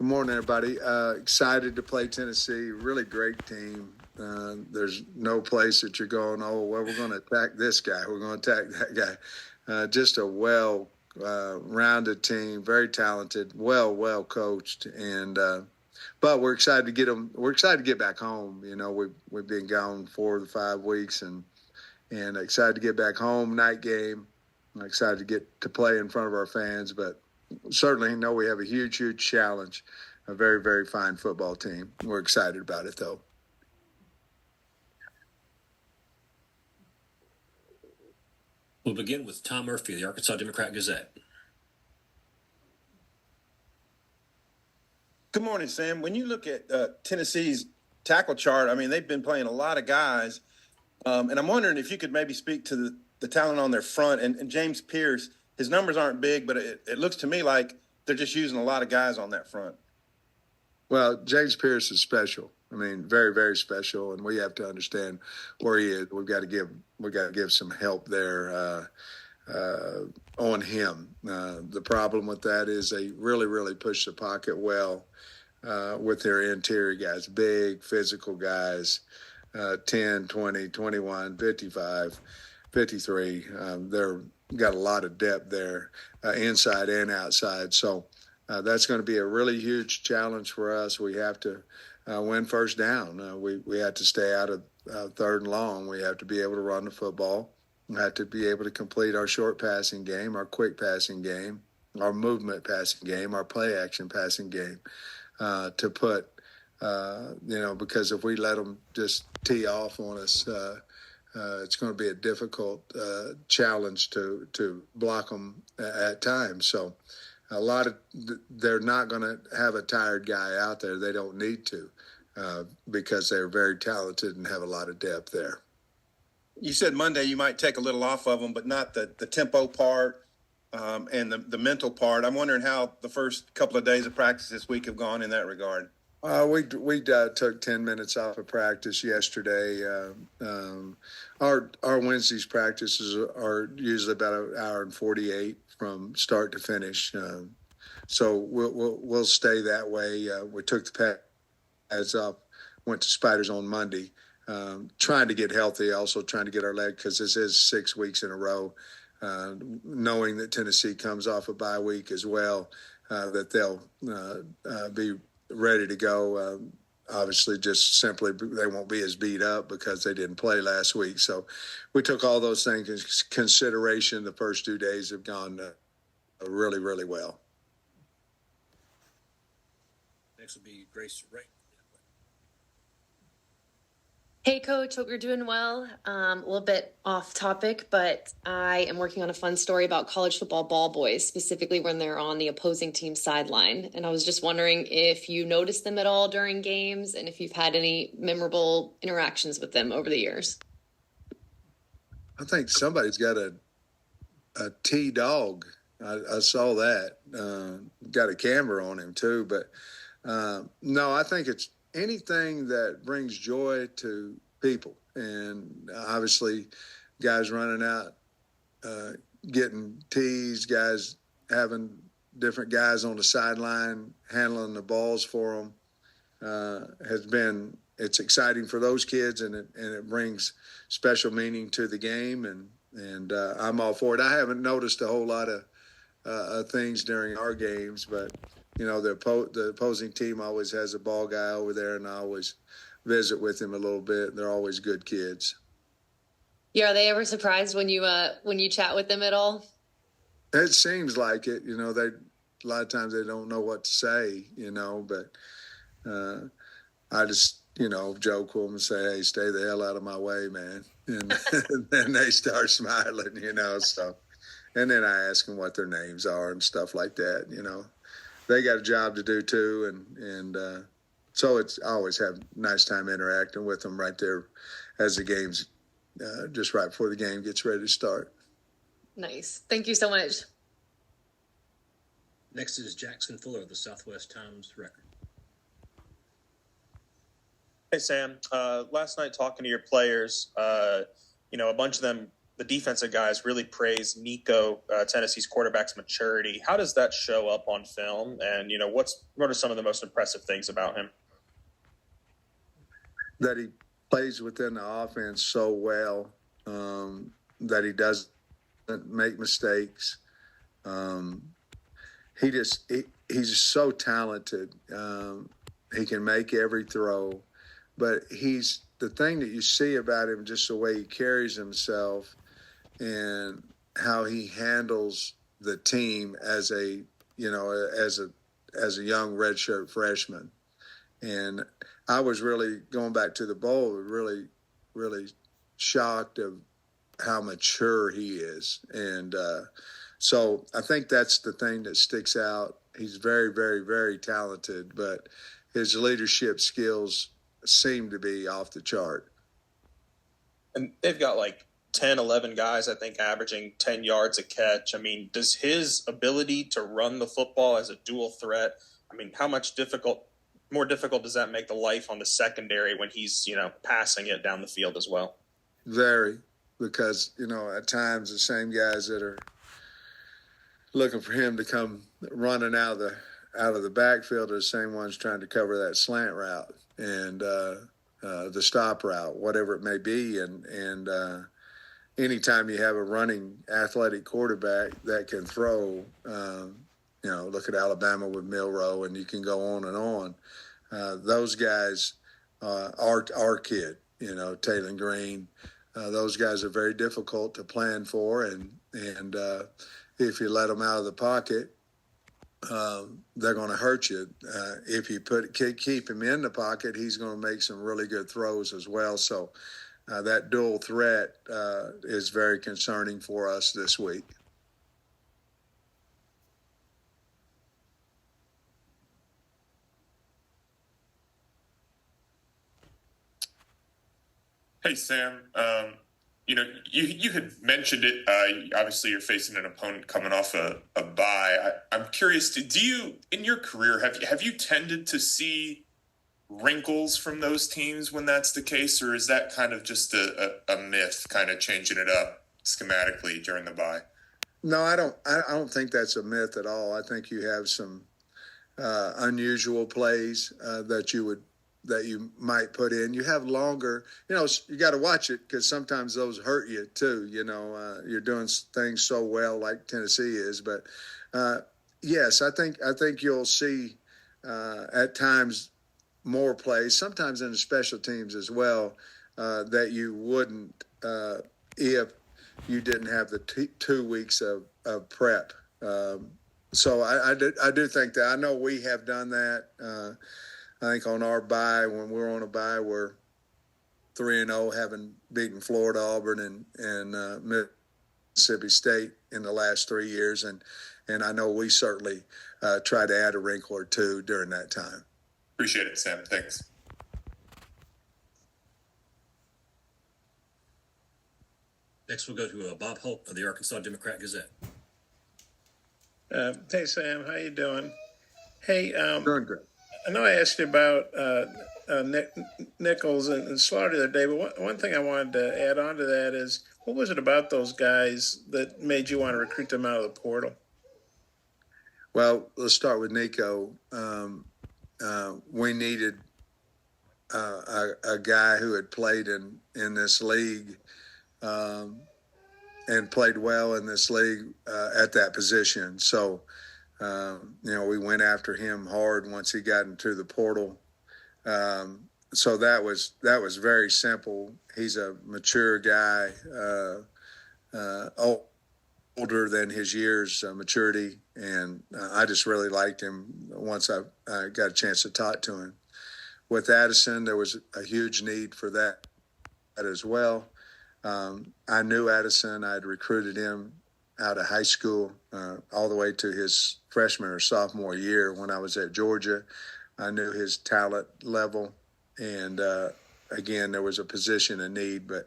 Good morning, everybody. Excited to play Tennessee. Really great team. There's no place that you're going, oh, well, we're going to attack this guy. We're going to attack that guy. Just a well-rounded team, very talented, well coached, and but we're excited to get them. We're excited to get back home. You know, we've been gone 4 to 5 weeks, and excited to get back home. Night game. I'm excited to get to play in front of our fans, but certainly know we have a huge challenge. A very, very fine football team. We're excited about it, though. We'll begin with Tom Murphy, the Arkansas Democrat-Gazette. Good morning, Sam. When you look at Tennessee's tackle chart, I mean, they've been playing a lot of guys. And I'm wondering if you could maybe speak to the talent on their front. And James Pierce, his numbers aren't big, but it looks to me like they're just using a lot of guys on that front. Well, James Pierce is special. I mean, very, very special, and we have to understand where he is. We've got to give some help there on him. The problem with that is they really push the pocket well with their interior guys, big physical guys, 10, 20, 21, 55, 53. They're got a lot of depth there, inside and outside. So that's going to be a really huge challenge for us. We have to win first down. We have to stay out of third and long. We have to be able to run the football. We have to be able to complete our short passing game, our quick passing game, our movement passing game, our play action passing game to put, because if we let them just tee off on us, it's going to be a difficult challenge to block them at times. So they're not going to have a tired guy out there. They don't need to because they're very talented and have a lot of depth there. You said Monday you might take a little off of them, but not the tempo part and the mental part. I'm wondering how the first couple of days of practice this week have gone in that regard. We took 10 minutes off of practice yesterday. Our Wednesday's practices are usually about an hour and 48 from start to finish. So we'll stay that way. We took the pads off, went to Spiders on Monday, trying to get healthy, also trying to get our leg, because this is 6 weeks in a row, knowing that Tennessee comes off a bye week as well, that they'll be ready to go. Obviously, just simply they won't be as beat up because they didn't play last week. So we took all those things into consideration. The first 2 days have gone really well. Next will be Grace Wright. Hey, Coach. Hope you're doing well. A little bit off topic, but I am working on a fun story about college football ball boys, specifically when they're on the opposing team sideline. And I was just wondering if you noticed them at all during games and if you've had any memorable interactions with them over the years. I think somebody's got a T-dog. I saw that. Got a camera on him, too. But, no, I think it's anything that brings joy to people. And obviously guys running out, getting teased, guys having different guys on the sideline, handling the balls for them, it's exciting for those kids, and it brings special meaning to the game. And I'm all for it. I haven't noticed a whole lot of things during our games, but the opposing team always has a ball guy over there, and I always visit with him a little bit. They're always good kids. Yeah, are they ever surprised when you chat with them at all? It seems like it. They a lot of times they don't know what to say. But I just joke with them and say, "Hey, stay the hell out of my way, man," and then they start smiling. So, and then I ask them what their names are and stuff like that. They got a job to do too, and so I always have a nice time interacting with them right there as the game's just right before the game gets ready to start. Nice. Thank you so much. Next is Jackson Fuller of the Southwest Times Record. Hey, Sam. Last night talking to your players, a bunch of them, the defensive guys really praise Nico, Tennessee's quarterback's maturity. How does that show up on film? And, what are some of the most impressive things about him? That he plays within the offense so well, that he doesn't make mistakes. He's just so talented. He can make every throw, but the thing that you see about him, just the way he carries himself and how he handles the team as a young redshirt freshman. And I was really, going back to the bowl, really, really shocked of how mature he is. And so I think that's the thing that sticks out. He's very, very, very talented, but his leadership skills seem to be off the chart. And they've got like 10, 11 guys, I think, averaging 10 yards a catch. I mean, does his ability to run the football as a dual threat, how much more difficult does that make the life on the secondary when he's, passing it down the field as well? Very, because, at times the same guys that are looking for him to come running out of the backfield are the same ones trying to cover that slant route and the stop route, whatever it may be. And anytime you have a running athletic quarterback that can throw, look at Alabama with Milroe, and you can go on and on. Those guys, our kid, Taylor Green, those guys are very difficult to plan for, and if you let them out of the pocket, they're going to hurt you. If you keep him in the pocket, he's going to make some really good throws as well. So that dual threat is very concerning for us this week. Hey, Sam. You had mentioned it. Obviously, you're facing an opponent coming off a bye. I'm curious. Do you, in your career, have you tended to see wrinkles from those teams when that's the case, or is that kind of just a myth, kind of changing it up schematically during the bye? No, I don't think that's a myth at all. I think you have some unusual plays that you might put in. You have longer, you got to watch it because sometimes those hurt you too. You're doing things so well like Tennessee is, but yes, I think you'll see at times more plays, sometimes in the special teams as well, that you wouldn't if you didn't have the 2 weeks of prep. So I do think that. I know we have done that. I think on our bye, when we're on a bye, we're 3-0, having beaten Florida, Auburn, and Mississippi State in the last 3 years, and I know we certainly try to add a wrinkle or two during that time. Appreciate it, Sam. Thanks. Next, we'll go to Bob Holt of the Arkansas Democrat-Gazette. Hey, Sam. How you doing? Hey, Doing great. I know I asked you about Nichols and Slaughter the other day, but one thing I wanted to add on to that is, what was it about those guys that made you want to recruit them out of the portal? Well, let's start with Nico. We needed a guy who had played in this league and played well in this league at that position. So, we went after him hard once he got into the portal. So that was very simple. He's a mature guy, older than his years maturity, and I just really liked him once I got a chance to talk to him. With Addison, there was a huge need for that as well. I knew Addison. I had recruited him out of high school all the way to his freshman or sophomore year when I was at Georgia. I knew his talent level, and again, there was a position in need, but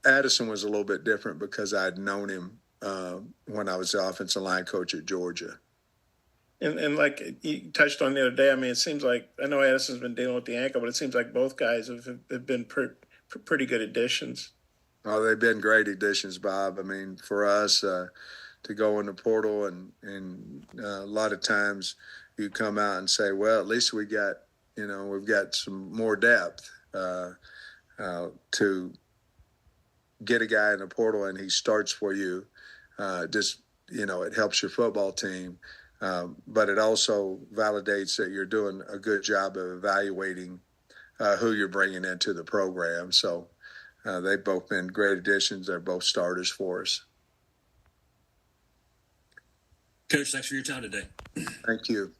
Addison was a little bit different because I'd known him when I was the offensive line coach at Georgia. And like you touched on the other day, it seems like, I know Addison's been dealing with the ankle, but it seems like both guys have been pretty good additions. Oh, they've been great additions, Bob. I mean, for us to go in the portal and a lot of times you come out and say, well, at least we've got some more depth to get a guy in the portal and he starts for you. It helps your football team, but it also validates that you're doing a good job of evaluating who you're bringing into the program. So they've both been great additions. They're both starters for us. Coach, thanks for your time today. Thank you.